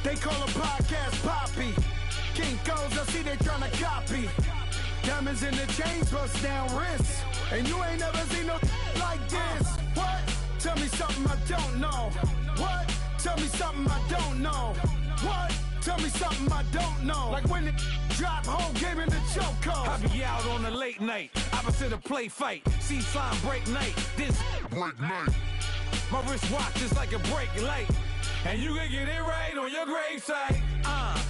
They call a podcast Poppy. Kinkos, I see they tryna copy. Diamonds in the chains, bust down wrists. And you ain't never seen no like this. What? Tell me something I don't know. What? Tell me something I don't know. What? Tell me something I don't know. Like when it drop, whole game in the chokehold. I be out on a late night, opposite a play fight. See sign break night, this break night. My wristwatch is like a break light. And you can get it right on your gravesite.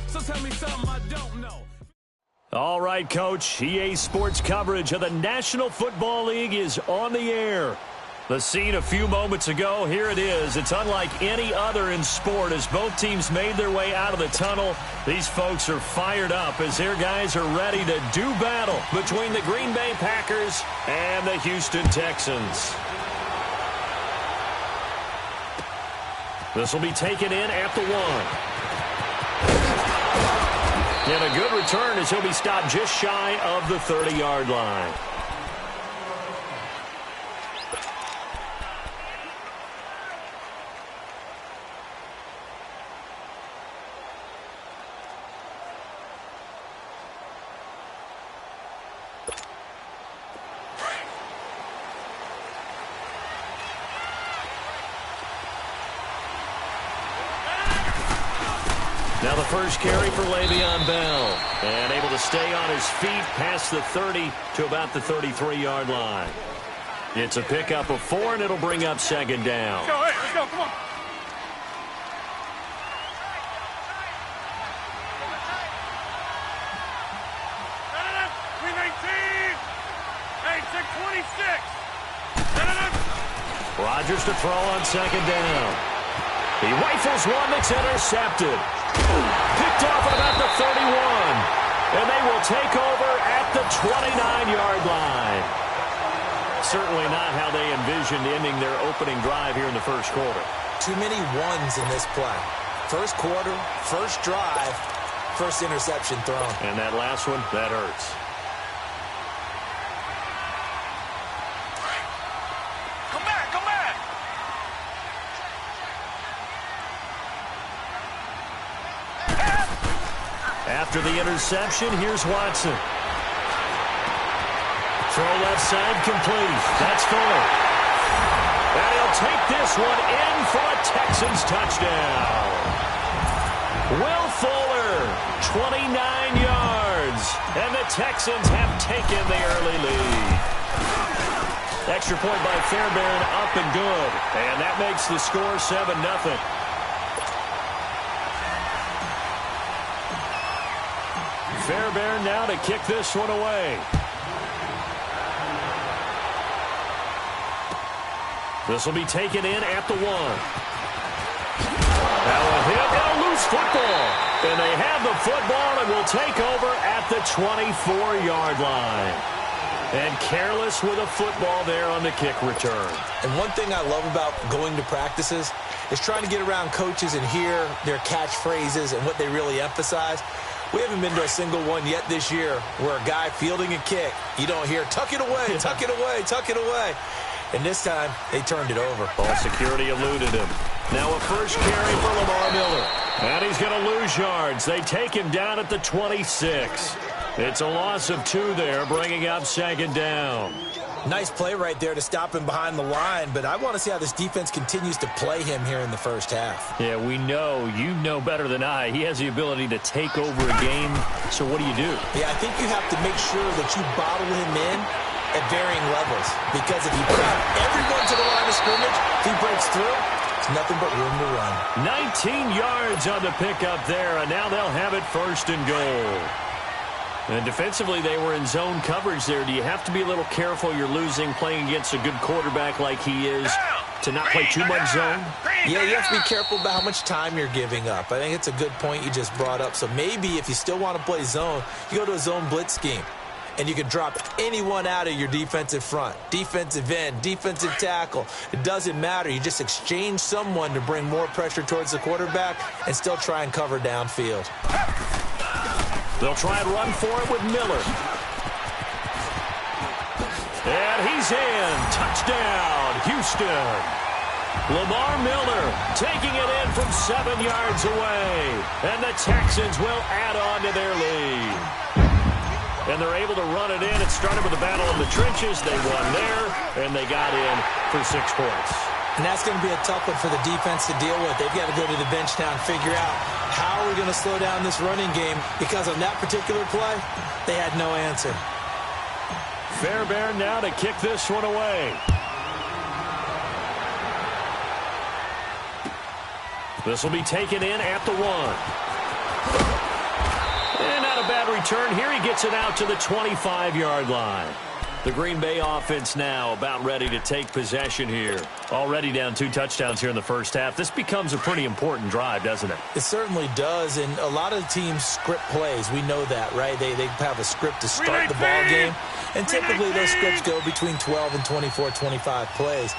So tell me something I don't know. All right, Coach. EA Sports coverage of the National Football League is on the air. The scene a few moments ago, here it is. It's unlike any other in sport as both teams made their way out of the tunnel. These folks are fired up as their guys are ready to do battle between the Green Bay Packers and the Houston Texans. This will be taken in at the 1. And a good return as he'll be stopped just shy of the 30-yard line. Now the first carry for Le'Veon Bell. And able to stay on his feet past the 30 to about the 33-yard line. It's a pickup of 4, and it'll bring up second down. Let's go, hey, let's go, come on. Rodgers to throw on second down. He rifles one that's intercepted. Picked off at about the 31. And they will take over at the 29-yard line. Certainly not how they envisioned ending their opening drive here in the first quarter. Too many ones in this play. First quarter, first drive, first interception thrown. And that last one, that hurts. After the interception, here's Watson. Throw left side complete. That's Fuller. And he'll take this one in for a Texans touchdown. Will Fuller, 29 yards. And the Texans have taken the early lead. Extra point by Fairbairn, up and good. And that makes the score 7-0. Fairbairn now to kick this one away. This will be taken in at the 1. Now a hit and a loose football. And they have the football and will take over at the 24-yard line. And careless with a football there on the kick return. And one thing I love about going to practices is trying to get around coaches and hear their catchphrases and what they really emphasize. We haven't been to a single one yet this year where a guy fielding a kick, you don't hear, tuck it away, tuck it away, tuck it away. And this time, they turned it over. Ball security eluded him. Now a first carry for Lamar Miller. And he's going to lose yards. They take him down at the 26. It's a loss of 2 there, bringing up second down. Nice play right there to stop him behind the line, but I want to see how this defense continues to play him here in the first half. Yeah, we know. You know better than I. He has the ability to take over a game, so what do you do? Yeah, I think you have to make sure that you bottle him in at varying levels, because if you put everyone to the line of scrimmage, if he breaks through, it's nothing but room to run. 19 yards on the pickup there, and now they'll have it first and goal. And defensively, they were in zone coverage there. Do you have to be a little careful you're losing playing against a good quarterback like he is to not play too much zone? Yeah, you have to be careful about how much time you're giving up. I think it's a good point you just brought up. So maybe if you still want to play zone, you go to a zone blitz scheme. And you can drop anyone out of your defensive front, defensive end, defensive tackle. It doesn't matter. You just exchange someone to bring more pressure towards the quarterback and still try and cover downfield. They'll try and run for it with Miller. And he's in. Touchdown, Houston. Lamar Miller taking it in from 7 yards away. And the Texans will add on to their lead. And they're able to run it in. It started with a battle in the trenches. They won there, and they got in for 6 points. And that's going to be a tough one for the defense to deal with. They've got to go to the bench now and figure out how are we going to slow down this running game, because on that particular play, they had no answer. Fairbairn now to kick this one away. This will be taken in at the 1. And not a bad return here. He gets it out to the 25-yard line. The Green Bay offense now about ready to take possession here. Already down 2 touchdowns here in the first half. This becomes a pretty important drive, doesn't it? It certainly does, and a lot of teams script plays. We know that, right? They have a script to start the ball game, and typically those scripts go between 12 and 24, 25 plays.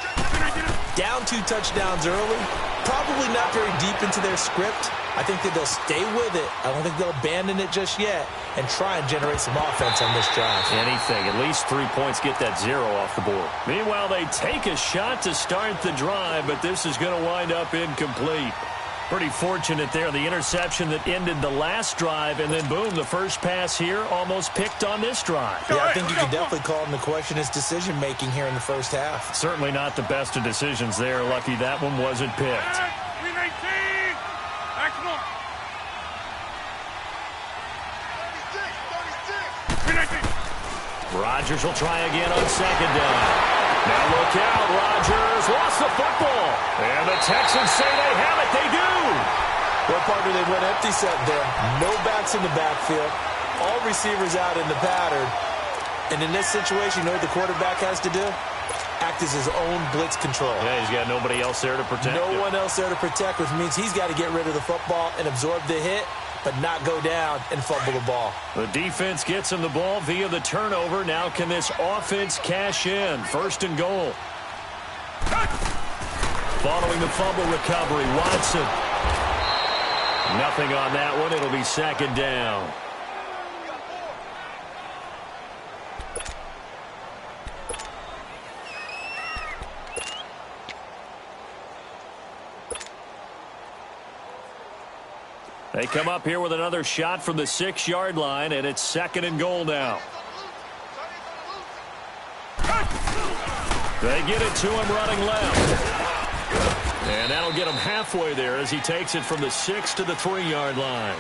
Down 2 touchdowns early, probably not very deep into their script. I think that they'll stay with it. I don't think they'll abandon it just yet and try and generate some offense on this drive. Anything. At least 3 points, get that 0 off the board. Meanwhile, they take a shot to start the drive, but this is going to wind up incomplete. Pretty fortunate there. The interception that ended the last drive, and then boom, the first pass here almost picked on this drive. Yeah, I think you can definitely call into question his decision-making here in the first half. Certainly not the best of decisions there. Lucky that one wasn't picked. Rodgers will try again on 2nd down. Now look out, Rodgers lost the football. And the Texans say they have it. They do. Well, partner, they went empty set there. No backs in the backfield. All receivers out in the pattern. And in this situation, you know what the quarterback has to do? Act as his own blitz control. Yeah, he's got nobody else there to protect No him. one else there to protect, which means he's got to get rid of the football and absorb the hit, but not go down and fumble the ball. The defense gets him the ball via the turnover. Now can this offense cash in? 1st and goal. Following the fumble recovery, Watson. Nothing on that one. It'll be 2nd down. They come up here with another shot from the 6-yard line, and it's 2nd and goal now. They get it to him running left. And that'll get him halfway there as he takes it from the 6 to the 3-yard line.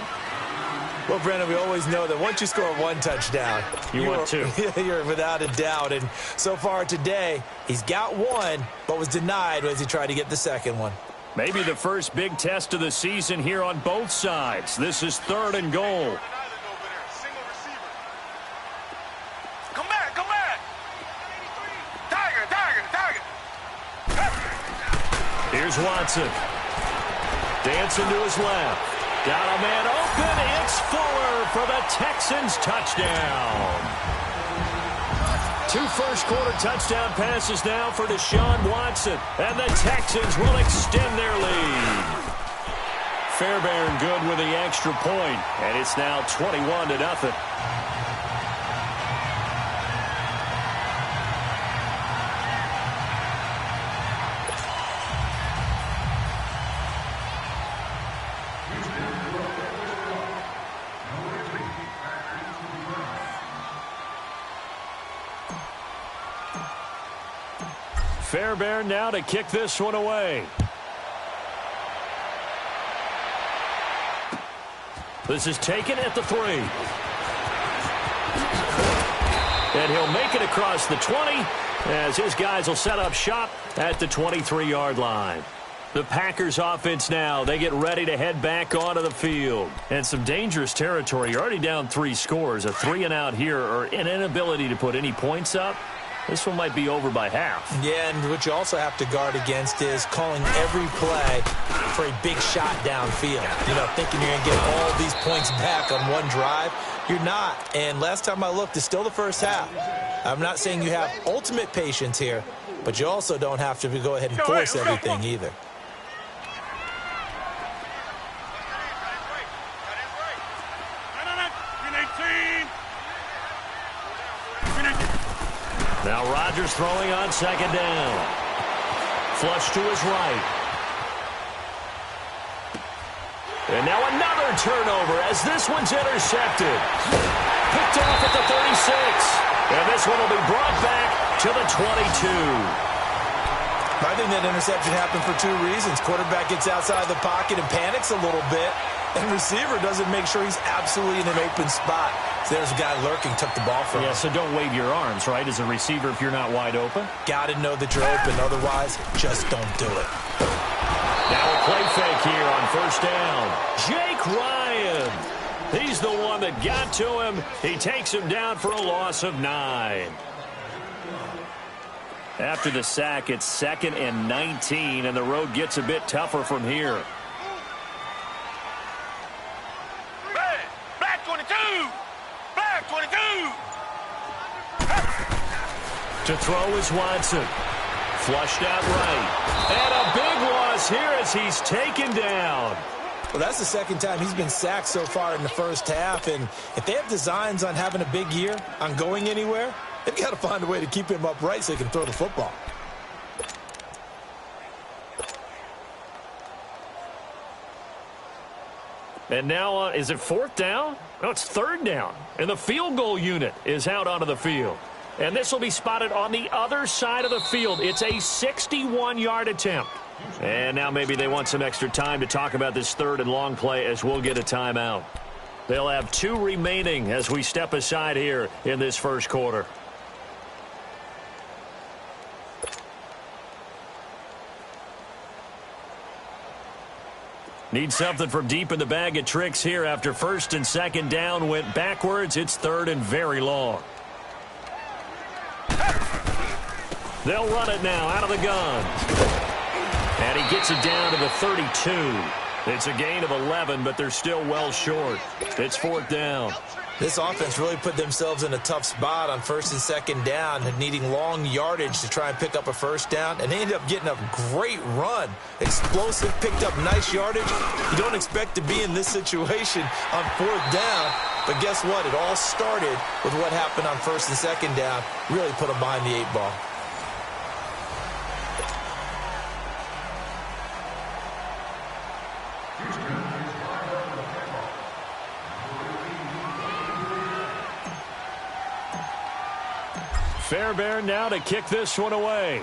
Well, Brandon, we always know that once you score 1 touchdown, you want 2. You're without a doubt. And so far today, he's got 1, but was denied as he tried to get the 2nd one. Maybe the first big test of the season here on both sides. This is 3rd and goal. Come back, come back. Tiger. Here's Watson. Dancing to his left. Got a man open. It's Fuller for the Texans touchdown. 2 first-quarter touchdown passes now for Deshaun Watson. And the Texans will extend their lead. Fairbairn good with the extra point. And it's now 21-0. Fairbairn now to kick this one away. This is taken at the 3. And he'll make it across the 20 as his guys will set up shop at the 23-yard line. The Packers offense now, they get ready to head back onto the field. And some dangerous territory. You're already down 3 scores. A 3-and-out here or an inability to put any points up. This one might be over by half. Yeah, and what you also have to guard against is calling every play for a big shot downfield. You know, thinking you're going to get all these points back on one drive. You're not. And last time I looked, it's still the first half. I'm not saying you have ultimate patience here, but you also don't have to go ahead and force everything either. Now Rodgers throwing on 2nd down. flush to his right. And now another turnover as this one's intercepted. Picked off at the 36. And this one will be brought back to the 22. I think that interception happened for two reasons. Quarterback gets outside the pocket and panics a little bit, and receiver doesn't make sure he's absolutely in an open spot. So there's a guy lurking, took the ball from him. Yeah, so don't wave your arms, right, as a receiver if you're not wide open. Got to know that you're open. Otherwise, just don't do it. Now a play fake here on first down. Jake Ryan. He's the one that got to him. He takes him down for a loss of 9. After the sack, it's 2nd and 19, and the road gets a bit tougher from here. Black 22! Black 22! To throw is Watson. Flushed out right. And a big loss here as he's taken down. Well, that's the second time he's been sacked so far in the first half, and if they have designs on having a big year, on going anywhere, they've got to find a way to keep him upright so he can throw the football. And now, is it 4th down? No, it's 3rd down. And the field goal unit is out onto the field. And this will be spotted on the other side of the field. It's a 61-yard attempt. And now maybe they want some extra time to talk about this 3rd and long play as we'll get a timeout. They'll have 2 remaining as we step aside here in this first quarter. Need something from deep in the bag of tricks here after 1st and 2nd down went backwards. It's 3rd and very long. They'll run it now out of the gun. And he gets it down to the 32. It's a gain of 11, but they're still well short. It's 4th down. This offense really put themselves in a tough spot on 1st and 2nd down, needing long yardage to try and pick up a 1st down, and they ended up getting a great run. Explosive, picked up nice yardage. You don't expect to be in this situation on 4th down, but guess what? It all started with what happened on 1st and 2nd down. Really put them behind the 8 ball. Fairbairn now to kick this one away.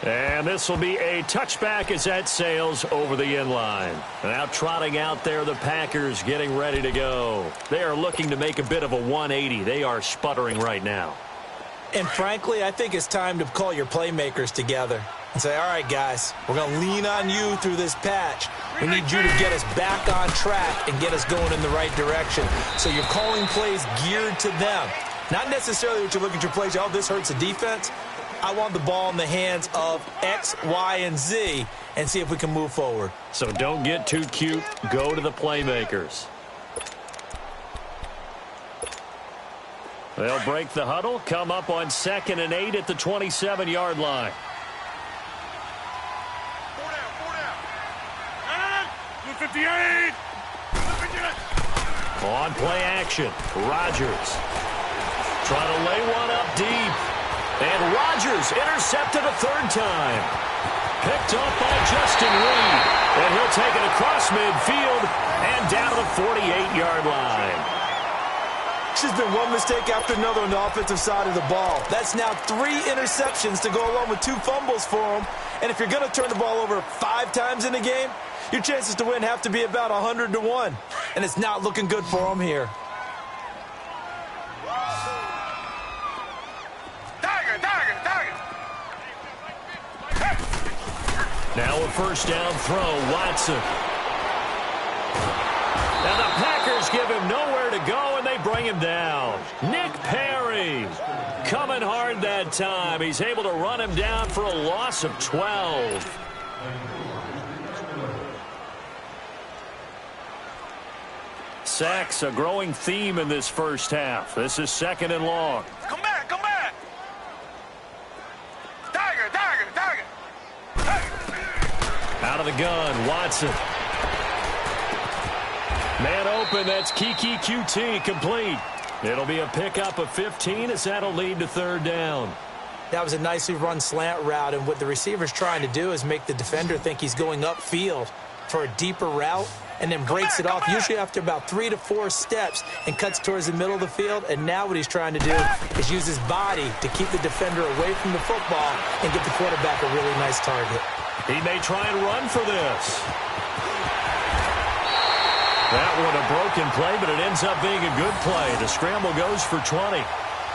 And this will be a touchback as that sails over the end line. Now trotting out there, the Packers getting ready to go. They are looking to make a bit of a 180. They are sputtering right now. And frankly, I think it's time to call your playmakers together and say, all right, guys, we're going to lean on you through this patch. We need you to get us back on track and get us going in the right direction. So you're calling plays geared to them. Not necessarily what you look at your plays, oh, this hurts the defense. I want the ball in the hands of X, Y, and Z and see if we can move forward. So don't get too cute. Go to the playmakers. They'll break the huddle, come up on 2nd and 8 at the 27-yard line. 58. On play action, Rodgers trying to lay one up deep. And Rodgers intercepted a 3rd time. Picked up by Justin Reed. And he'll take it across midfield and down to the 48-yard line. There's been one mistake after another on the offensive side of the ball. That's now 3 interceptions to go along with 2 fumbles for him. And if you're going to turn the ball over 5 times in a game, your chances to win have to be about 100 to 1. And it's not looking good for him here. Now a 1st down throw, Watson. And the Packers give him nowhere to go, and they bring him down. Nick Perry coming hard that time. He's able to run him down for a loss of 12. Sacks, a growing theme in this first half. This is 2nd and long. Come back, come back. Tiger, tiger, tiger. Out of the gun, Watson. Man open, that's Kiki QT, complete. It'll be a pickup of 15 as that'll lead to third down. That was a nicely run slant route, and what the receiver's trying to do is make the defender think he's going upfield for a deeper route and then breaks it off, usually after about 3 to 4 steps, and cuts towards the middle of the field. And now what he's trying to do is use his body to keep the defender away from the football and get the quarterback a really nice target. He may try and run for this. That one a broken play, but it ends up being a good play. The scramble goes for 20.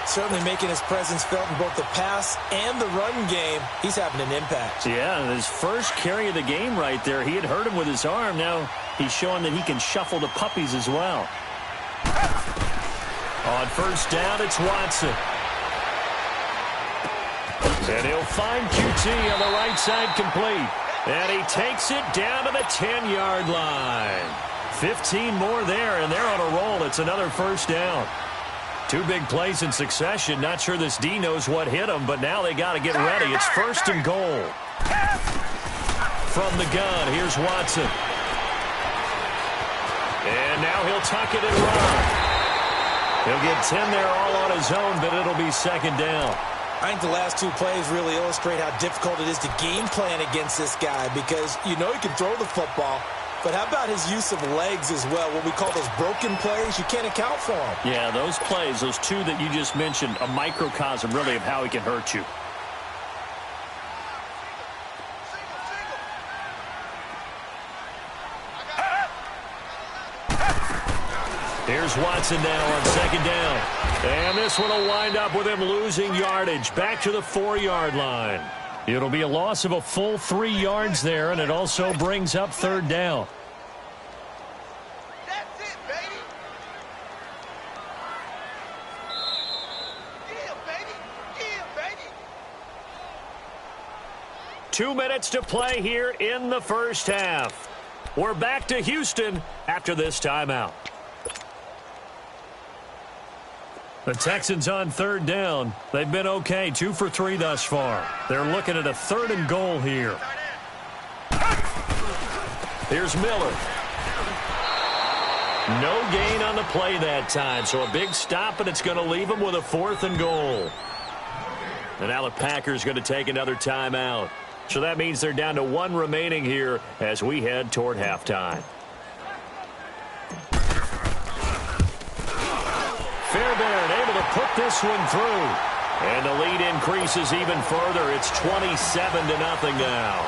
Certainly making his presence felt in both the pass and the run game. He's having an impact. Yeah, his first carry of the game right there. He had hurt him with his arm. Now he's showing that he can shuffle the puppies as well. On first down, it's Watson. And he'll find QT on the right side complete. And he takes it down to the 10-yard line. 15 more there, and they're on a roll. It's another first down. 2 big plays in succession. Not sure this D knows what hit him, but now they got to get ready. It's first and goal. From the gun, here's Watson. And now he'll tuck it and run. He'll get 10 there all on his own, but it'll be second down. I think the last 2 plays really illustrate how difficult it is to game plan against this guy, because you know he can throw the football, but how about his use of legs as well? What we call those broken plays, you can't account for them. Yeah, those plays, those 2 that you just mentioned, a microcosm really of how he can hurt you. Here's Watson now on second down. And this one will wind up with him losing yardage back to the 4-yard line. It'll be a loss of a full 3 yards there, and it also brings up third down. That's it, baby. Yeah, baby. Yeah, baby. 2 minutes to play here in the first half. We're back to Houston after this timeout. The Texans on third down. They've been okay, 2 for 3 thus far. They're looking at a 3rd and goal here. Here's Miller. No gain on the play that time, so a big stop, and it's going to leave them with a 4th and goal. And now the Packers going to take another timeout. So that means they're down to 1 remaining here as we head toward halftime. Fairbairn able to put this one through. And the lead increases even further. It's 27-0 now.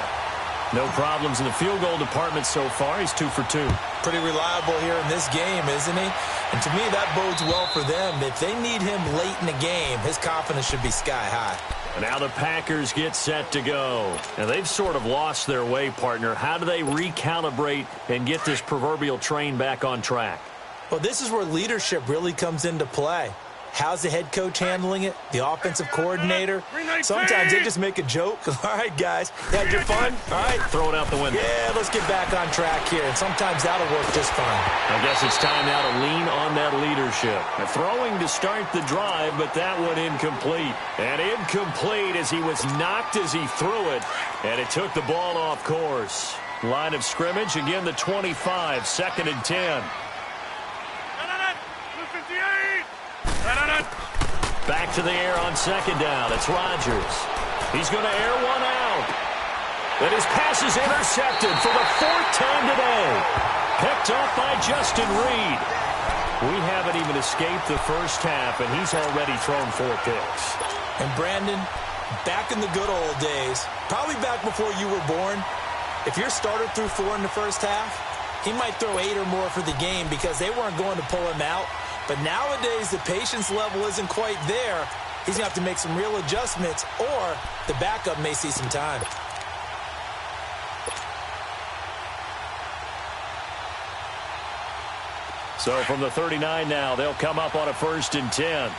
No problems in the field goal department so far. He's 2 for 2. Pretty reliable here in this game, isn't he? And to me, that bodes well for them. If they need him late in the game, his confidence should be sky high. And now the Packers get set to go. And they've sort of lost their way, partner. How do they recalibrate and get this proverbial train back on track? Well, this is where leadership really comes into play. How's the head coach handling it? The offensive coordinator? Sometimes they just make a joke. All right, guys, you had your fun? All right. Throw it out the window. Yeah, let's get back on track here. And sometimes that'll work just fine. I guess it's time now to lean on that leadership. Throwing to start the drive, but that one incomplete. And incomplete as he was knocked as he threw it. And it took the ball off course. Line of scrimmage, again the 25, 2nd and 10. Back to the air on second down. It's Rodgers. He's going to air one out. And his pass is intercepted for the 4th time today. Picked up by Justin Reed. We haven't even escaped the first half, and he's already thrown 4 picks. And Brandon, back in the good old days, probably back before you were born, if your starter threw 4 in the first half, he might throw 8 or more for the game because they weren't going to pull him out. But nowadays, the patience level isn't quite there. He's going to have to make some real adjustments, or the backup may see some time. So from the 39 now, they'll come up on a 1st and 10.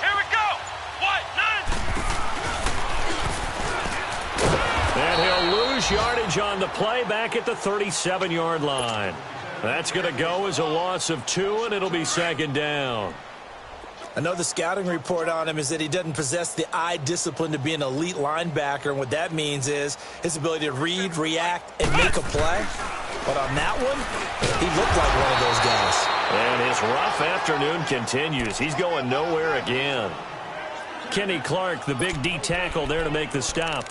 Here we go. What? None. And he'll lose yardage on the play back at the 37-yard line. That's going to go as a loss of 2, and it'll be 2nd down. I know the scouting report on him is that he doesn't possess the eye discipline to be an elite linebacker, and what that means is his ability to read, react, and make a play. But on that one, he looked like one of those guys. And his rough afternoon continues. He's going nowhere again. Kenny Clark, the big D tackle there to make the stop.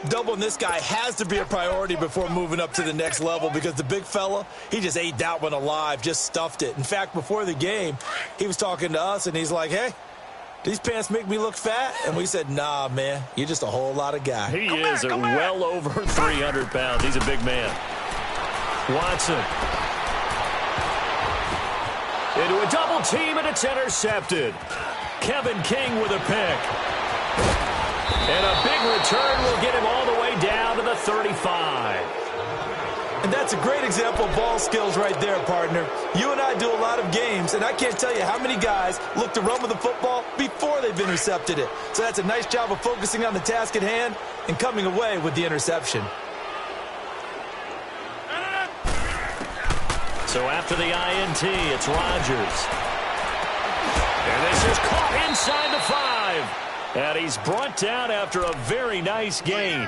Doubling this guy has to be a priority before moving up to the next level because the big fella, he just ate that one alive, just stuffed it. In fact, before the game, he was talking to us, and he's like, hey, these pants make me look fat? And we said, nah, man, you're just a whole lot of guy. He is well over 300 pounds. He's a big man. Watson. Into a double team, and it's intercepted. Kevin King with a pick. And a big return will get him all the way down to the 35. And that's a great example of ball skills right there, partner. You and I do a lot of games, and I can't tell you how many guys look to run with the football before they've intercepted it. So that's a nice job of focusing on the task at hand and coming away with the interception. So after the INT, it's Rodgers. And this is caught inside the 5. And he's brought down after a very nice gain.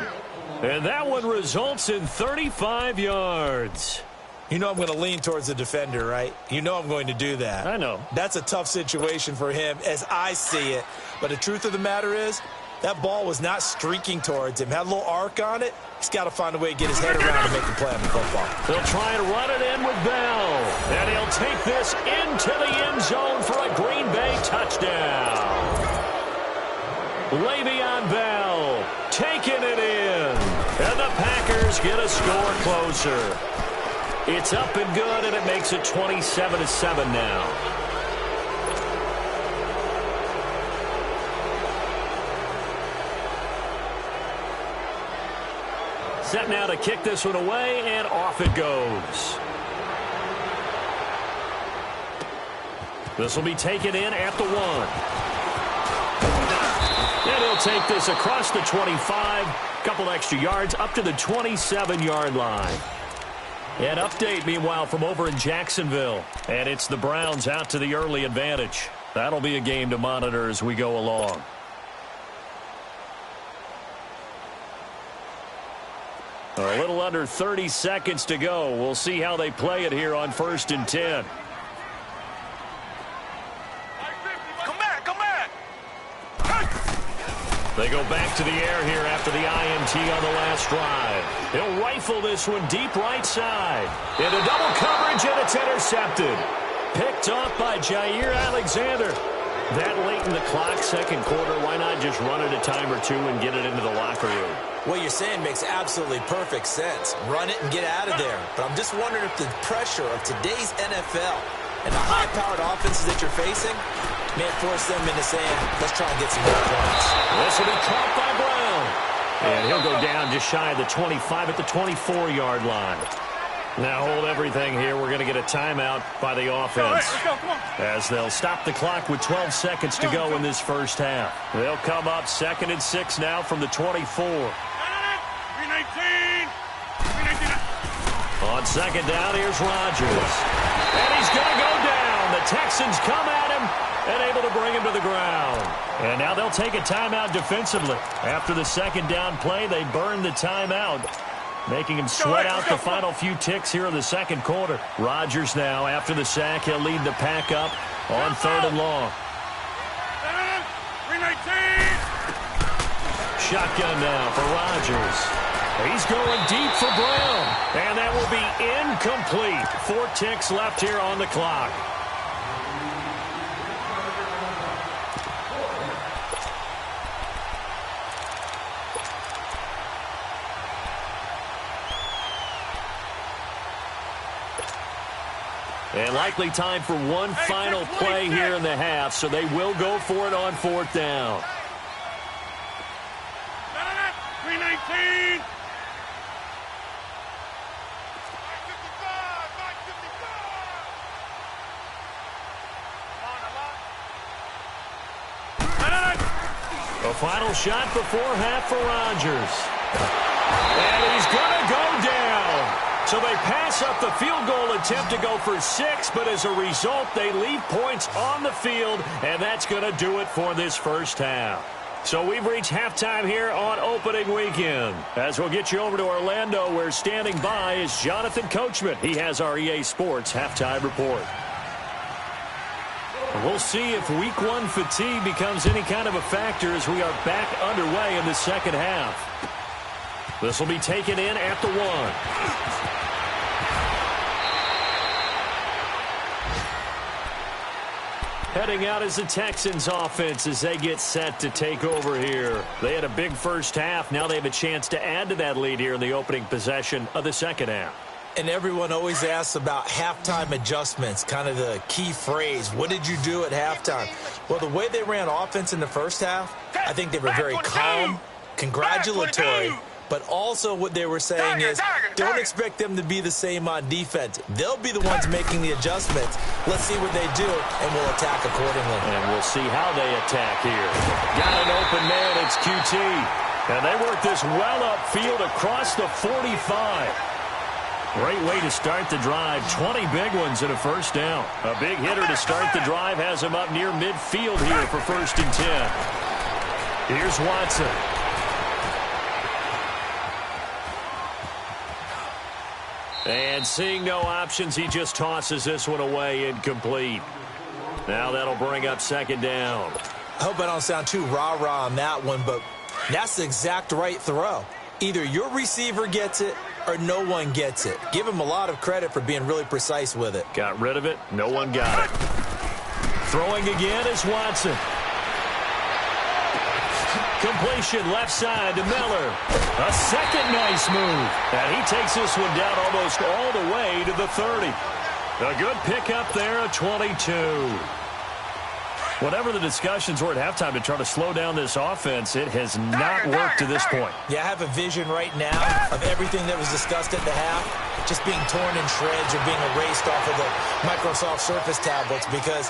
And that one results in 35 yards. You know I'm going to lean towards the defender, right? You know I'm going to do that. I know. That's a tough situation for him as I see it. But the truth of the matter is, that ball was not streaking towards him. Had a little arc on it. He's got to find a way to get his head around and make a play on the football. They'll try and run it in with Bell. And he'll take this into the end zone for a Green Bay touchdown. Le'Veon Bell taking it in. And the Packers get a score closer. It's up and good, and it makes it 27-7 now. Set now to kick this one away, and off it goes. This will be taken in at the 1. And he'll take this across the 25. Couple extra yards up to the 27-yard line. An update, meanwhile, from over in Jacksonville. And it's the Browns out to the early advantage. That'll be a game to monitor as we go along. A little under 30 seconds to go. We'll see how they play it here on 1st and 10. Come back, come back. They go back to the air here after the INT on the last drive. He'll rifle this one deep right side. Into double coverage, and it's intercepted. Picked off by Jair Alexander. That late in the clock, second quarter, why not just run it a time or two and get it into the locker room? What you're saying makes absolutely perfect sense. Run it and get out of there. But I'm just wondering if the pressure of today's NFL and the high-powered offenses that you're facing may force them into saying, let's try and get some more points. This will be caught by Brown. And he'll go down just shy of the 25 at the 24-yard line. Now hold everything here. We're going to get a timeout by the offense. As they'll stop the clock with 12 seconds to go in this first half. They'll come up 2nd and 6 now from the 24. On 2nd down, here's Rodgers. And he's going to go down. The Texans come at him and able to bring him to the ground. And now they'll take a timeout defensively. After the 2nd down play, they burn the timeout, making him sweat out the final few ticks here in the 2nd quarter. Rodgers now, after the sack, he'll lead the pack up on 3rd and long. Shotgun now for Rodgers. He's going deep for Brown. And that will be incomplete. 4 ticks left here on the clock. And likely time for one final play here in the half, so they will go for it on 4th down. 319. A final shot before half for Rodgers. And he's going to go down. So they pass up the field goal attempt to go for 6, but as a result, they leave points on the field, and that's going to do it for this first half. So we've reached halftime here on opening weekend. As we'll get you over to Orlando, where standing by is Jonathan Coachman. He has our EA Sports halftime report. We'll see if week one fatigue becomes any kind of a factor as we are back underway in the second half. This will be taken in at the 1. Heading out is the Texans offense as they get set to take over here. They had a big first half. Now they have a chance to add to that lead here in the opening possession of the second half. And everyone always asks about halftime adjustments, kind of the key phrase. What did you do at halftime? Well, the way they ran offense in the first half, I think they were very calm, congratulatory. But also what they were saying is, don't expect them to be the same on defense. They'll be the ones making the adjustments. Let's see what they do, and we'll attack accordingly. And we'll see how they attack here. Got an open man, it's QT. And they work this well upfield across the 45. Great way to start the drive. 20 big ones in a first down. A big hitter to start the drive has him up near midfield here for 1st and 10. Here's Watson. And seeing no options, he just tosses this one away, incomplete. Now that'll bring up 2nd down. I hope I don't sound too rah-rah on that one, but that's the exact right throw. Either your receiver gets it or no one gets it. Give him a lot of credit for being really precise with it. Got rid of it. No one got it. Throwing again is Watson. Completion left side to Miller. A second nice move. And he takes this one down almost all the way to the 30. A good pickup there, a 22. Whatever the discussions were at halftime to try to slow down this offense, it has not worked to this point. Yeah, I have a vision right now of everything that was discussed at the half just being torn in shreds or being erased off of the Microsoft Surface tablets because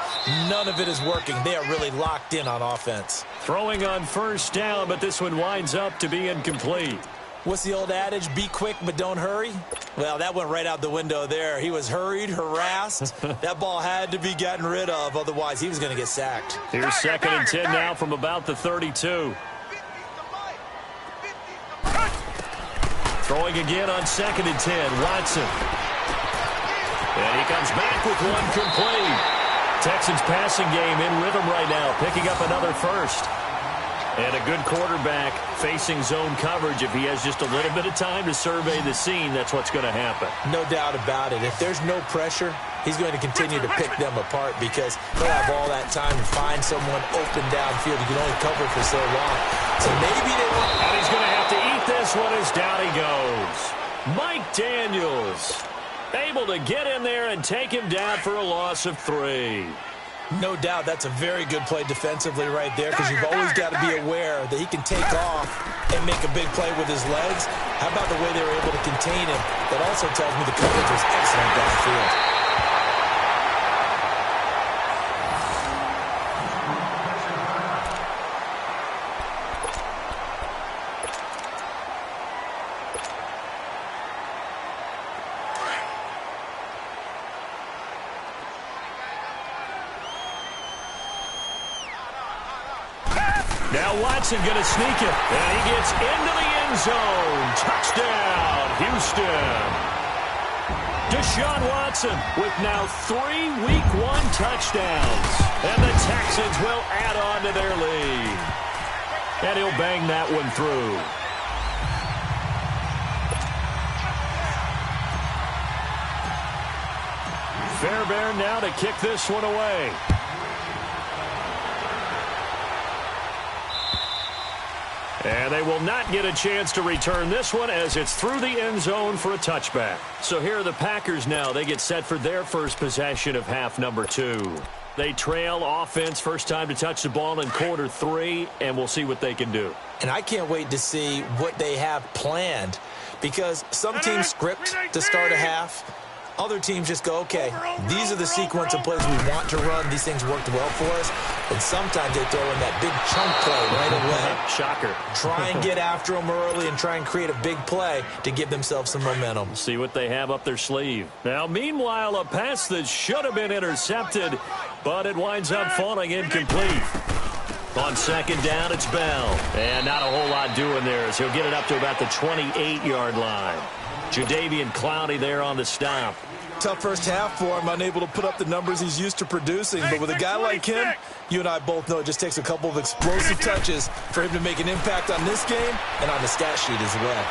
none of it is working. They are really locked in on offense. Throwing on 1st down, but this one winds up to be incomplete. What's the old adage? Be quick, but don't hurry? Well, that went right out the window there. He was hurried, harassed. That ball had to be gotten rid of, otherwise he was going to get sacked. Here's 2nd and 10 now from about the 32. Throwing again on 2nd and 10, Watson. And he comes back with one complete. Texans passing game in rhythm right now, picking up another first. And a good quarterback facing zone coverage. If he has just a little bit of time to survey the scene, that's what's going to happen. No doubt about it. If there's no pressure, he's going to continue to pick them apart because he'll have all that time to find someone open downfield. You can only cover for so long. So maybe they won't. And he's going to have to eat this one as down he goes. Mike Daniels able to get in there and take him down for a loss of 3. No doubt that's a very good play defensively right there because you've always got to be aware that he can take off and make a big play with his legs. How about the way they were able to contain him? That also tells me the coverage was excellent downfield. Now Watson going to sneak it, and he gets into the end zone. Touchdown, Houston. Deshaun Watson with now 3 Week 1 touchdowns. And the Texans will add on to their lead. And he'll bang that one through. Fairbairn now to kick this one away. And they will not get a chance to return this one as it's through the end zone for a touchback. So here are the Packers now. They get set for their first possession of half number 2. They trail offense, first time to touch the ball in quarter 3, and we'll see what they can do. And I can't wait to see what they have planned because some teams script to start a half. Other teams just go, okay, these are the sequence of plays we want to run. These things worked well for us. And sometimes they throw in that big chunk play right away. Shocker. Try and get after them early and try and create a big play to give themselves some momentum. See what they have up their sleeve. Now, meanwhile, a pass that should have been intercepted, but it winds up falling incomplete. On second down, it's Bell. And not a whole lot doing there as he'll get it up to about the 28-yard line. Jadeveon Clowney there on the stop. Tough first half for him, unable to put up the numbers he's used to producing. But with a guy like him, you and I both know it just takes a couple of explosive touches for him to make an impact on this game and on the stat sheet as well.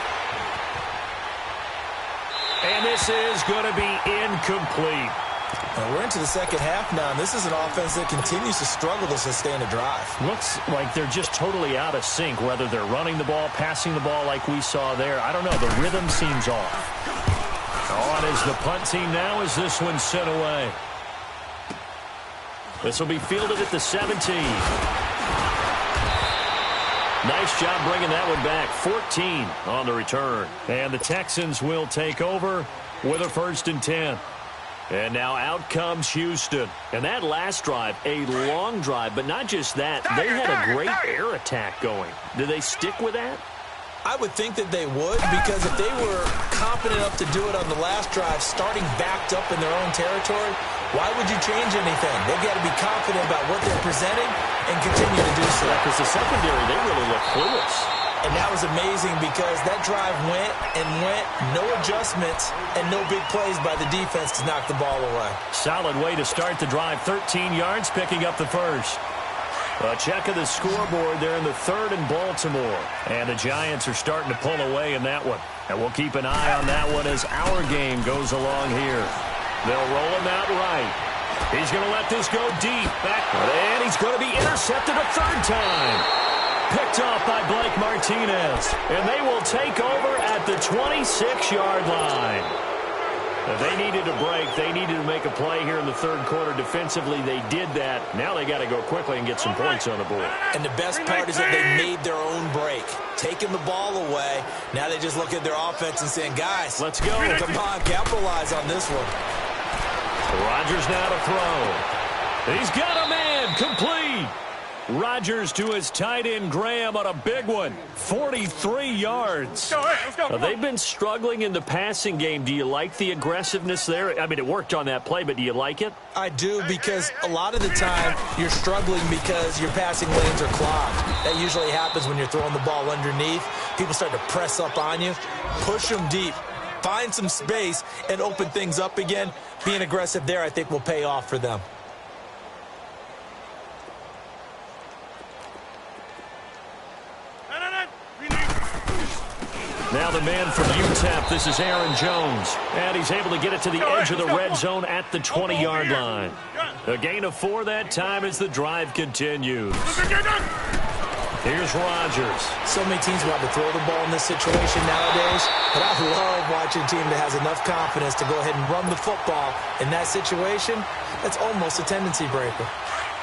And this is going to be incomplete. And we're into the second half now, and this is an offense that continues to struggle to sustain a drive. Looks like they're just totally out of sync, whether they're running the ball, passing the ball like we saw there. I don't know. The rhythm seems off. On is the punt team now as this one sent away. This will be fielded at the 17. Nice job bringing that one back. 14 on the return. And the Texans will take over with a 1st and 10. And now out comes Houston. And that last drive, a long drive, but not just that. They had a great air attack going. Do they stick with that? I would think that they would, because if they were confident enough to do it on the last drive, starting backed up in their own territory, why would you change anything? They've got to be confident about what they're presenting and continue to do so. Because the secondary, they really look clueless. And that was amazing because that drive went and went, no adjustments, and no big plays by the defense to knock the ball away. Solid way to start the drive. 13 yards, picking up the first. A check of the scoreboard there in the 3rd and Baltimore. And the Giants are starting to pull away in that one. And we'll keep an eye on that one as our game goes along here. They'll roll him out right. He's going to let this go deep. Back, and he's going to be intercepted a 3rd time. Picked off by Blake Martinez. And they will take over at the 26-yard line. If they needed a break, they needed to make a play here in the 3rd quarter. Defensively, they did that. Now they got to go quickly and get some points on the board. And the best part is that they made their own break. Taking the ball away. Now they just look at their offense and saying, guys, let's go. Come on, capitalize on this one. Rodgers now to throw. He's got a man. Complete. Rodgers to his tight end Graham on a big one. 43 yards. Let's go. They've been struggling in the passing game. Do you like the aggressiveness there? I mean, it worked on that play, but do you like it? I do, because a lot of the time you're struggling because your passing lanes are clogged. That usually happens when you're throwing the ball underneath. People start to press up on you. Push them deep. Find some space and open things up again. Being aggressive there, I think, will pay off for them. Now the man from UTEP, this is Aaron Jones. And he's able to get it to the edge of the red zone at the 20-yard line. A gain of 4 that time as the drive continues. Here's Rodgers. So many teams want to throw the ball in this situation nowadays, but I love watching a team that has enough confidence to go ahead and run the football in that situation. That's almost a tendency breaker.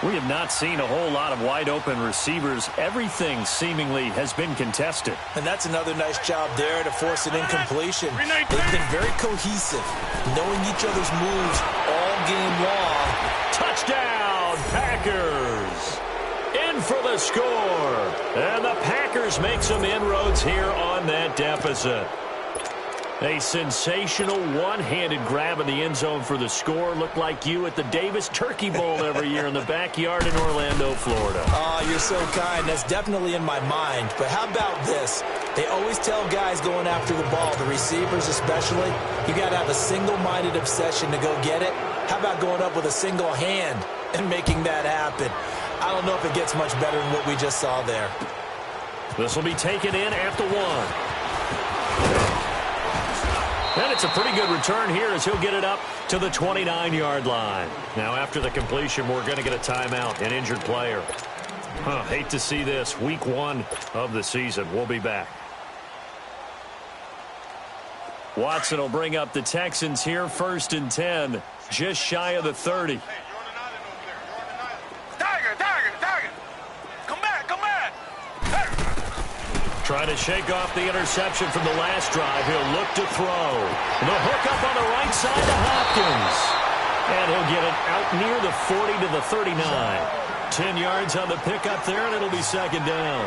We have not seen a whole lot of wide-open receivers. Everything seemingly has been contested. And that's another nice job there to force an incompletion. They've been very cohesive, knowing each other's moves all game long. Touchdown, Packers! In for the score. And the Packers make some inroads here on that deficit. A sensational one-handed grab in the end zone for the score. Looked like you at the Davis Turkey Bowl every year in the backyard in Orlando, Florida. Oh, you're so kind. That's definitely in my mind. But how about this? They always tell guys going after the ball, the receivers especially, you got to have a single-minded obsession to go get it. How about going up with a single hand and making that happen? I don't know if it gets much better than what we just saw there. This will be taken in after 1. And it's a pretty good return here as he'll get it up to the 29-yard line. Now, after the completion, we're going to get a timeout, an injured player. Hate to see this. Week 1 of the season. We'll be back. Watson will bring up the Texans here, 1st and 10, just shy of the 30. Trying to shake off the interception from the last drive. He'll look to throw. The hook up on the right side to Hopkins. And he'll get it out near the 40 to the 39. 10 yards on the pickup there, and it'll be 2nd down.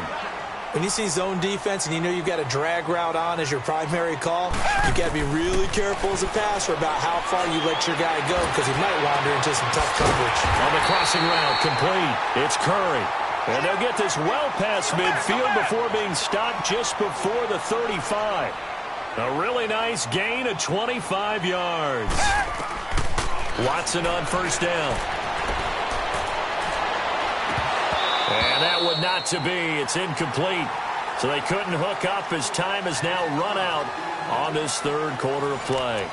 When you see zone defense and you know you've got a drag route on as your primary call, you've got to be really careful as a passer about how far you let your guy go, because he might wander into some tough coverage. On the crossing route, complete. It's Curry. And they'll get this well past midfield before being stopped just before the 35. A really nice gain of 25 yards. Watson on first down. And that would not to be. It's incomplete. So they couldn't hook up as time has now run out on this third quarter of play.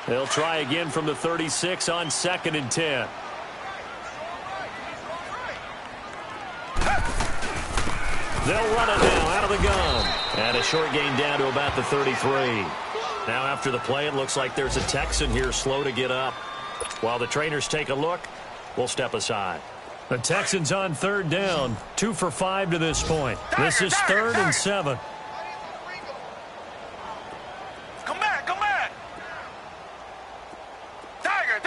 They'll try again from the 36 on 2nd and 10. They'll run it now out of the gun. And a short gain down to about the 33. Now after the play, it looks like there's a Texan here slow to get up. While the trainers take a look, we'll step aside. The Texans on third down, 2 for 5 to this point. This is 3rd and 7. Come back, come back. Tiger.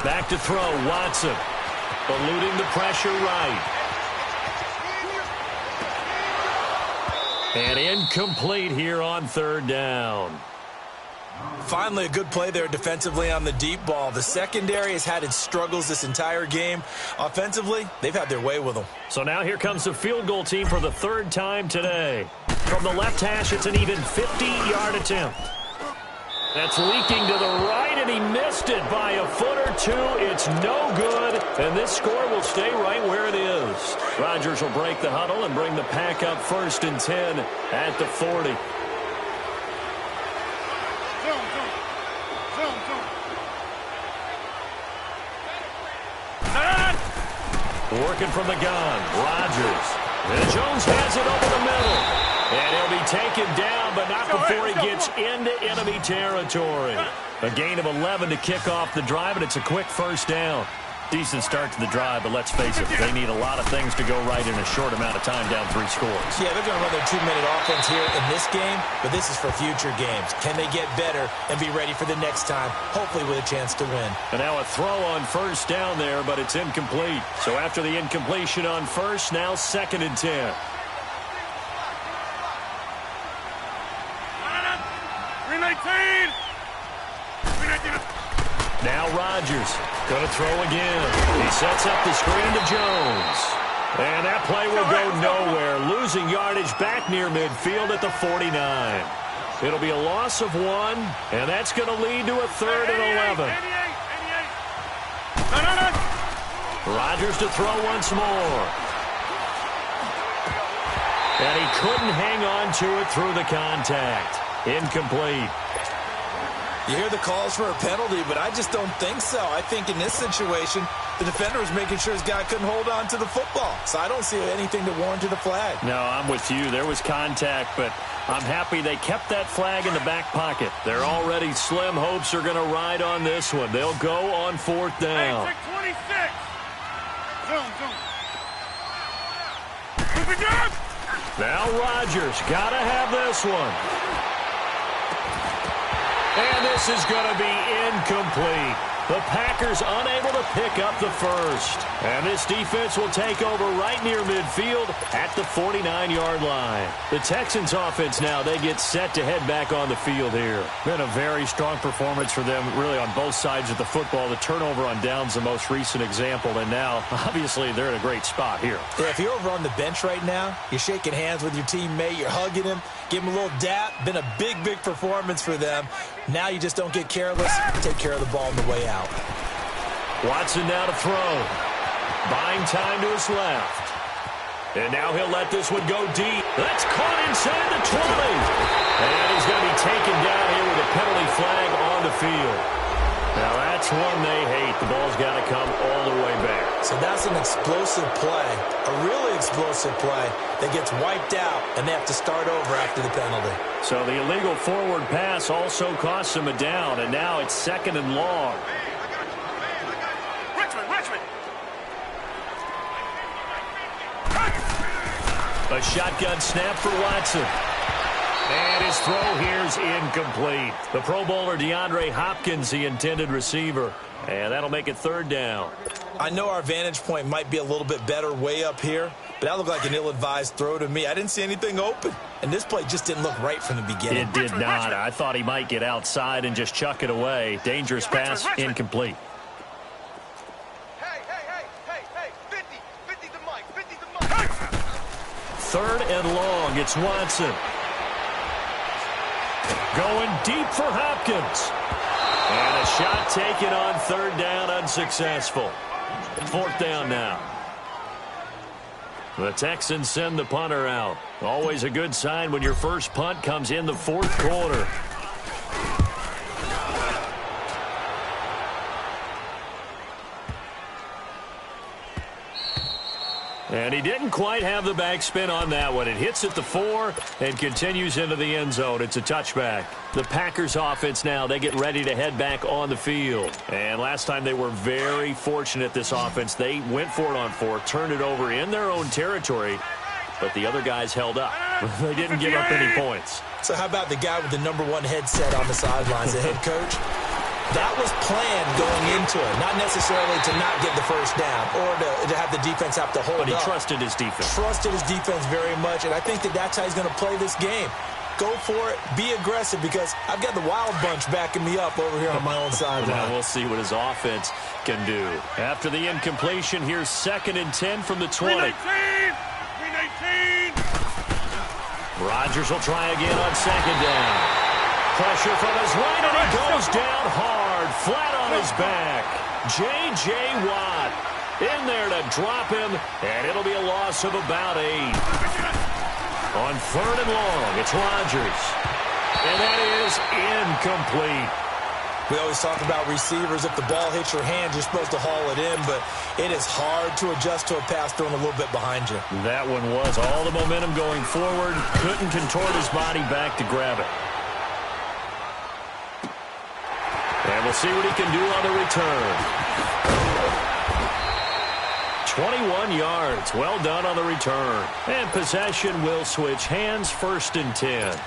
Back to throw, Watson. Eluding the pressure right. And incomplete here on third down. Finally, a good play there defensively on the deep ball. The secondary has had its struggles this entire game. Offensively, they've had their way with them. So now here comes the field goal team for the 3rd time today. From the left hash, it's an even 50-yard attempt. That's leaking to the right, and he missed it by a foot or two. It's no good, and this score will stay right where it is. Rodgers will break the huddle and bring the pack up 1st and 10 at the 40. Working from the gun, Rodgers. And Jones has it over the middle. And he'll be taken down, but not before he gets into enemy territory. A gain of 11 to kick off the drive, and it's a quick first down. Decent start to the drive, but let's face it, they need a lot of things to go right in a short amount of time, down 3 scores. Yeah, they're going to run their 2-minute offense here in this game, but this is for future games. Can they get better and be ready for the next time, hopefully with a chance to win? And now a throw on first down there, but it's incomplete. So after the incompletion on first, now 2nd and 10. Now Rodgers going to throw again. He sets up the screen to Jones. And that play will go nowhere. Losing yardage back near midfield at the 49. It'll be a loss of 1, and that's going to lead to a 3rd and 11. Rodgers to throw once more. And he couldn't hang on to it through the contact. Incomplete. You hear the calls for a penalty, but I just don't think so. I think in this situation, the defender was making sure his guy couldn't hold on to the football. So I don't see anything to warrant a flag. No, I'm with you. There was contact, but I'm happy they kept that flag in the back pocket. They're already slim hopes are going to ride on this one. They'll go on 4th down. Hey, 26. Now Rodgers got to have this one. And this is going to be incomplete. The Packers unable to pick up the first. And this defense will take over right near midfield at the 49-yard line. The Texans offense now, they get set to head back on the field here. Been a very strong performance for them really on both sides of the football. The turnover on downs the most recent example. And now, obviously, they're in a great spot here. Yeah, if you're over on the bench right now, you're shaking hands with your teammate, you're hugging him, give him a little dap. Been a big, big performance for them. Now you just don't get careless. Take care of the ball on the way out. Watson now to throw. Buying time to his left. And now he'll let this one go deep. That's caught inside the 20. And he's going to be taken down here with a penalty flag on the field. Now that's one they hate. The ball's got to come all the way back. So that's an explosive play, a really explosive play that gets wiped out, and they have to start over after the penalty. So the illegal forward pass also costs him a down, and now it's 2nd and long. A shotgun snap for Watson. And his throw here's incomplete. The Pro Bowler DeAndre Hopkins, the intended receiver. And that'll make it 3rd down. I know our vantage point might be a little bit better way up here, but that looked like an ill-advised throw to me. I didn't see anything open, and this play just didn't look right from the beginning. It did not. I thought he might get outside and just chuck it away. Dangerous pass, incomplete. Hey, 50 the mic. Third and long, it's Watson. Going deep for Hopkins. And a shot taken on third down, unsuccessful. Fourth down now. The Texans send the punter out. Always a good sign when your first punt comes in the fourth quarter. And he didn't quite have the backspin on that one. It hits at the 4 and continues into the end zone. It's a touchback. The Packers offense now, they get ready to head back on the field. And last time they were very fortunate, this offense. They went for it on 4, turned it over in their own territory, but the other guys held up. They didn't give up any points. So how about the guy with the number 1 headset on the sidelines, the head coach? That was planned going into it, not necessarily to not get the first down or to have the defense have to hold up. But he trusted his defense. Trusted his defense very much, and I think that's how he's going to play this game. Go for it, be aggressive, because I've got the wild bunch backing me up over here on my own sideline. Now we'll see what his offense can do. After the incompletion, here's 2nd and 10 from the 20. 319! Rodgers will try again on 2nd down. Pressure from his right, and he goes down hard, flat on his back. J.J. Watt in there to drop him, and it'll be a loss of about 8. On 3rd and long, it's Rodgers. And that is incomplete. We always talk about receivers. If the ball hits your hand, you're supposed to haul it in, but it is hard to adjust to a pass thrown a little bit behind you. That one was all the momentum going forward. Couldn't contort his body back to grab it. And we'll see what he can do on the return. 21 yards. Well done on the return. And possession will switch hands, 1st and 10.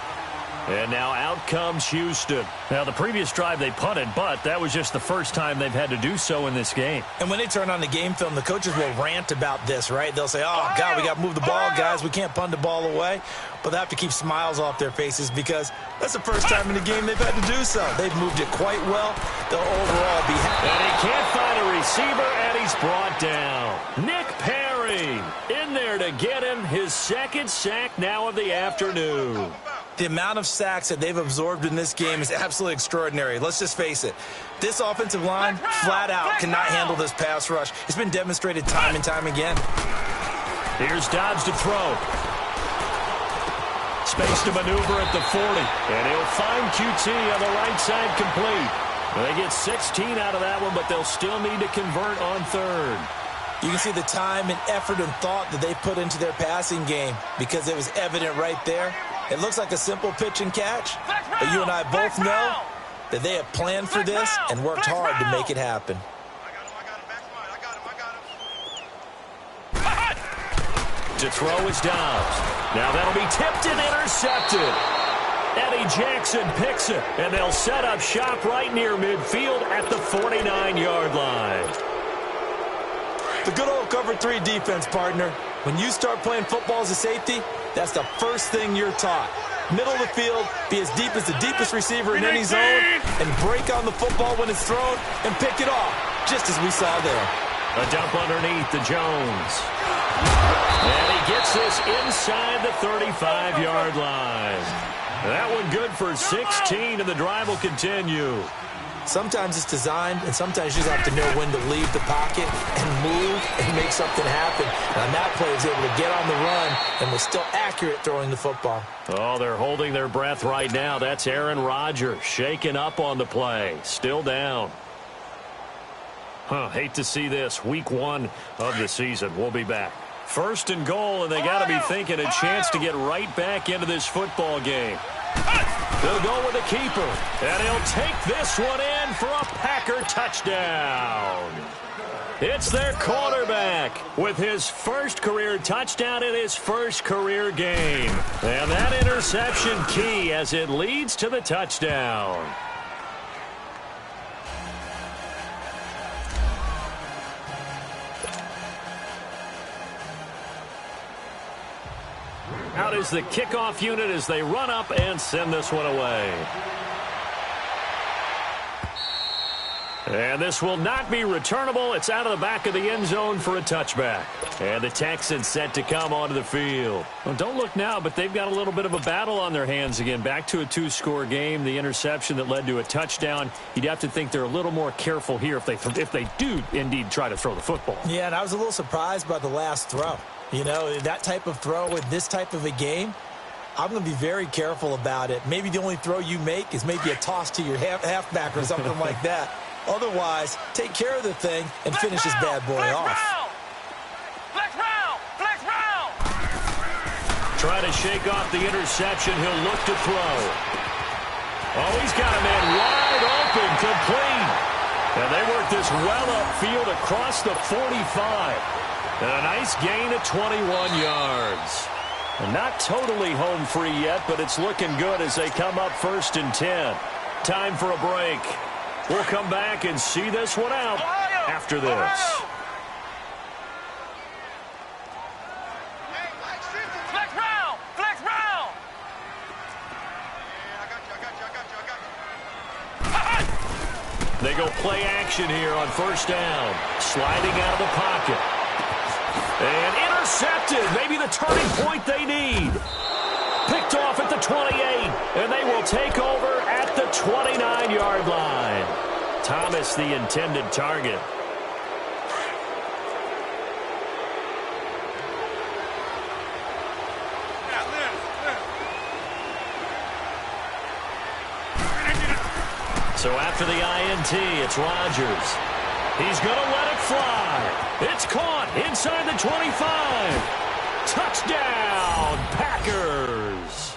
And now out comes Houston. Now, the previous drive they punted, but that was just the first time they've had to do so in this game. And when they turn on the game film, the coaches will rant about this, right? They'll say, oh, God, we got to move the ball, guys. We can't punt the ball away. But they have to keep smiles off their faces because that's the first time in the game they've had to do so. They've moved it quite well. They'll overall be happy. And he can't find a receiver, and he's brought down. Nick Perry in there to get him his 2nd sack now of the afternoon. The amount of sacks that they've absorbed in this game is absolutely extraordinary. Let's just face it. This offensive line, flat out, cannot handle this pass rush. It's been demonstrated time and time again. Here's Dobbs to throw. Space to maneuver at the 40. And he'll find QT on the right side complete. They get 16 out of that one, but they'll still need to convert on 3rd. You can see the time and effort and thought that they put into their passing game because it was evident right there. It looks like a simple pitch and catch, but you and I both know that they have planned for this and worked hard to make it happen. To throw is Dobbs. Now that'll be tipped and intercepted. Eddie Jackson picks it, and they'll set up shop right near midfield at the 49-yard line. The good old cover 3 defense, partner. When you start playing football as a safety, that's the first thing you're taught. Middle of the field, be as deep as the deepest receiver in any zone, and break on the football when it's thrown and pick it off, just as we saw there. A dump underneath to Jones. And he gets this inside the 35-yard line. That one good for 16, and the drive will continue. Sometimes it's designed, and sometimes you just have to know when to leave the pocket and move and make something happen. And on that play, he was able to get on the run and was still accurate throwing the football. Oh, they're holding their breath right now. That's Aaron Rodgers shaking up on the play. Still down. Hate to see this. Week 1 of the season. We'll be back. 1st and goal, and they got to be thinking a chance to get right back into this football game. They'll go with the keeper, and he'll take this one in for a Packer touchdown. It's their quarterback with his first career touchdown in his first career game. And that interception key as it leads to the touchdown. Out is the kickoff unit as they run up and send this one away. And this will not be returnable. It's out of the back of the end zone for a touchback. And the Texans set to come onto the field. Well, don't look now, but they've got a little bit of a battle on their hands again. Back to a two-score game. The interception that led to a touchdown. You'd have to think they're a little more careful here if they do indeed try to throw the football. Yeah, and I was a little surprised by the last throw. You know, that type of throw in this type of a game, I'm going to be very careful about it. Maybe the only throw you make is maybe a toss to your halfback or something like that. Otherwise, take care of the thing and finish this bad boy off. Flex round! Flex round! Trying to shake off the interception. He'll look to throw. Oh, he's got a man wide open, complete. And they work this well upfield across the 45. And a nice gain of 21 yards. And not totally home free yet, but it's looking good as they come up 1st and 10. Time for a break. We'll come back and see this one out after this. Flex round! Flex round! Yeah, I got you. They go play action here on 1st down. Sliding out of the pocket. And intercepted. Maybe the turning point they need. Picked off at the 28. And they will take over at the 29-yard line. Thomas, the intended target. So after the INT, it's Rodgers. He's going to let it fly. It's caught inside the 25. Touchdown, Packers.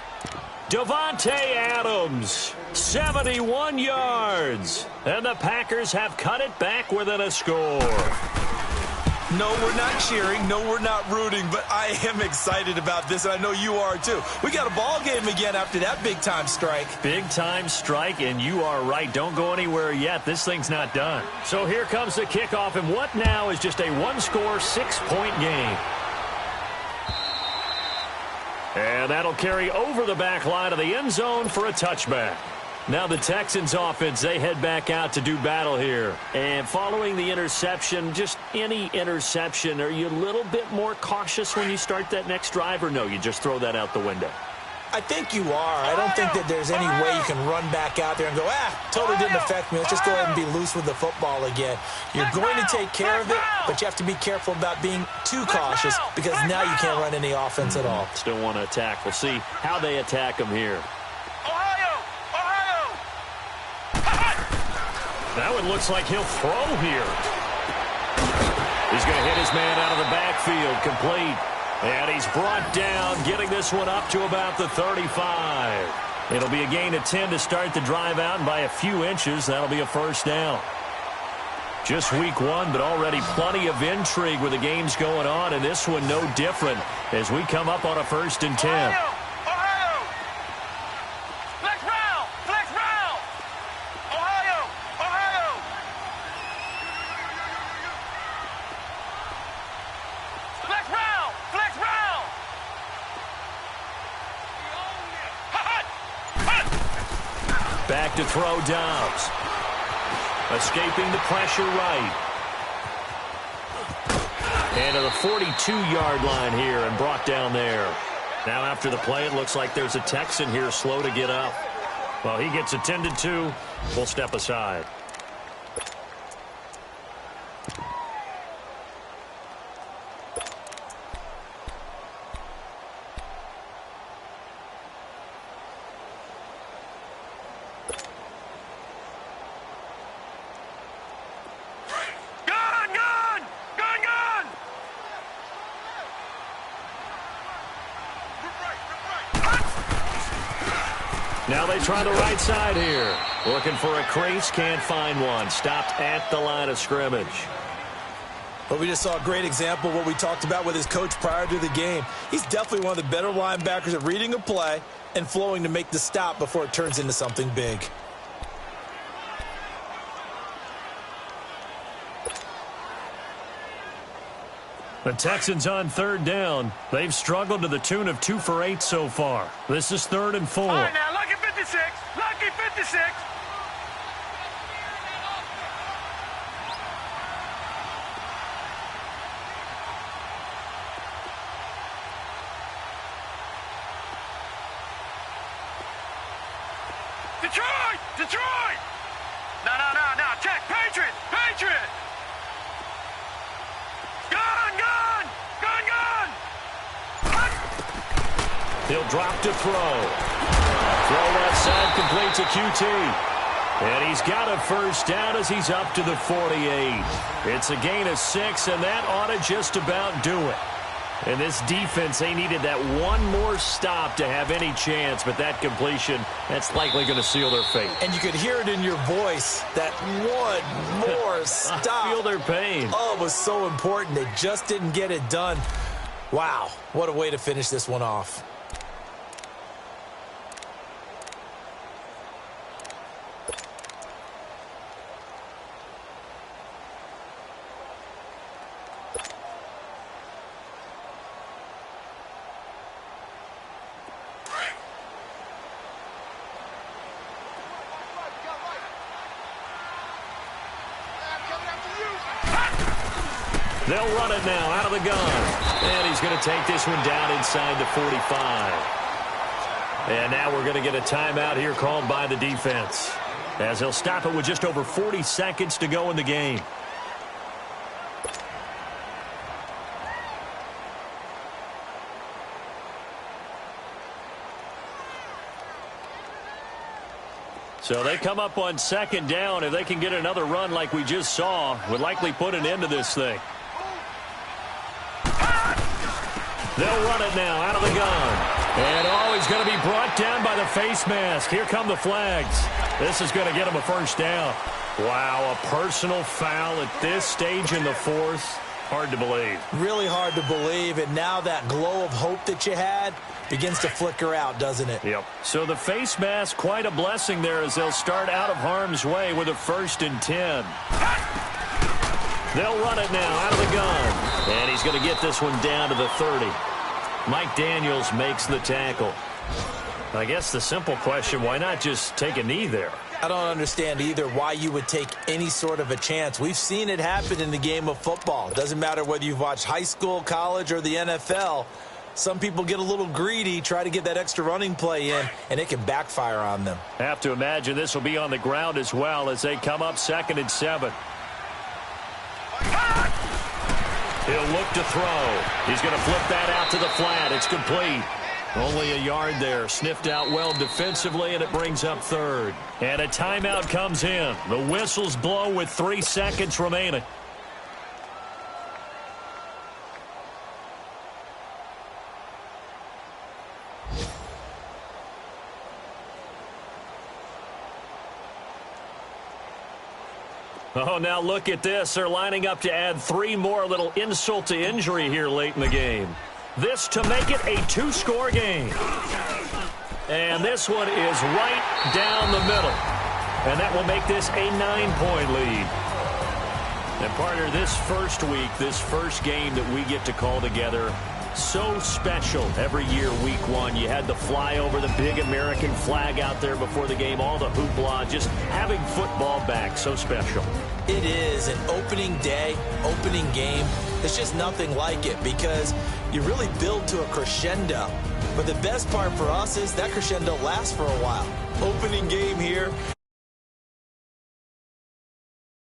Devontae Adams, 71 yards. And the Packers have cut it back within a score. No, we're not cheering. No, we're not rooting. But I am excited about this, and I know you are too. We got a ball game again after that big-time strike. Big-time strike, and you are right. Don't go anywhere yet. This thing's not done. So here comes the kickoff, and what now is just a one-score, 6-point game. And that'll carry over the back line of the end zone for a touchback. Now the Texans offense, they head back out to do battle here. And following the interception, just any interception, are you a little bit more cautious when you start that next drive, or no, you just throw that out the window? I think you are. I don't think that there's any way you can run back out there and go, totally didn't affect me. Let's just go ahead and be loose with the football again. You're going to take care of it, but you have to be careful about being too cautious because now you can't run any offense at all. Still want to attack. We'll see how they attack them here. That one looks like he'll throw here. He's going to hit his man out of the backfield, complete. And he's brought down, getting this one up to about the 35. It'll be a gain of 10 to start the drive out, and by a few inches, that'll be a 1st down. Just week 1, but already plenty of intrigue with the games going on, and this one no different as we come up on a 1st and 10. Back to throw Dobbs. Escaping the pressure right. And to the 42-yard line here and brought down there. Now after the play, it looks like there's a Texan here slow to get up. Well, he gets attended to. We'll step aside. Now they try the right side here. Looking for a crease, can't find one. Stopped at the line of scrimmage. But we just saw a great example of what we talked about with his coach prior to the game. He's definitely one of the better linebackers at reading a play and flowing to make the stop before it turns into something big. The Texans on third down. They've struggled to the tune of 2 for 8 so far. This is 3rd and 4. All right, now, lucky 56. Lucky 56. Detroit! Detroit! No. Check. Patriot! Patriot! Gun! He'll drop to throw. Throw left side, complete to QT. And he's got a first down as he's up to the 48. It's a gain of 6, and that ought to just about do it. And this defense, they needed that one more stop to have any chance, but that completion, that's likely going to seal their fate. And you could hear it in your voice, that one more stop. I feel their pain. Oh, it was so important. They just didn't get it done. Wow, what a way to finish this one off. They'll run it now out of the gun. And he's going to take this one down inside the 45. And now we're going to get a timeout here called by the defense, as he'll stop it with just over 40 seconds to go in the game. So they come up on 2nd down. If they can get another run like we just saw, would likely put an end to this thing. They'll run it now out of the gun. And he's going to be brought down by the face mask. Here come the flags. This is going to get him a first down. Wow, a personal foul at this stage in the 4th. Hard to believe. Really hard to believe, and now that glow of hope that you had begins to flicker out, doesn't it? Yep. So the face mask, quite a blessing there as they'll start out of harm's way with a 1st and 10. They'll run it now out of the gun. And he's going to get this one down to the 30. Mike Daniels makes the tackle. I guess the simple question, why not just take a knee there? I don't understand either why you would take any sort of a chance. We've seen it happen in the game of football. It doesn't matter whether you've watched high school, college, or the NFL. Some people get a little greedy, try to get that extra running play in, and it can backfire on them. Have to imagine this will be on the ground as well as they come up 2nd and 7. He'll look to throw. He's going to flip that out to the flat. It's complete. Only a yard there. Sniffed out well defensively, and it brings up 3rd. And a timeout comes in. The whistles blow with 3 seconds remaining. Oh, now look at this. They're lining up to add 3 more. Little insult to injury here late in the game. This to make it a 2-score game. And this one is right down the middle. And that will make this a 9-point lead. And partner, this first week, this first game that we get to call together, so special every year, week 1. You had the flyover, the big American flag out there before the game, all the hoopla, just having football back, so special. It is an opening day, opening game. There's just nothing like it because you really build to a crescendo. But the best part for us is that crescendo lasts for a while. Opening game here,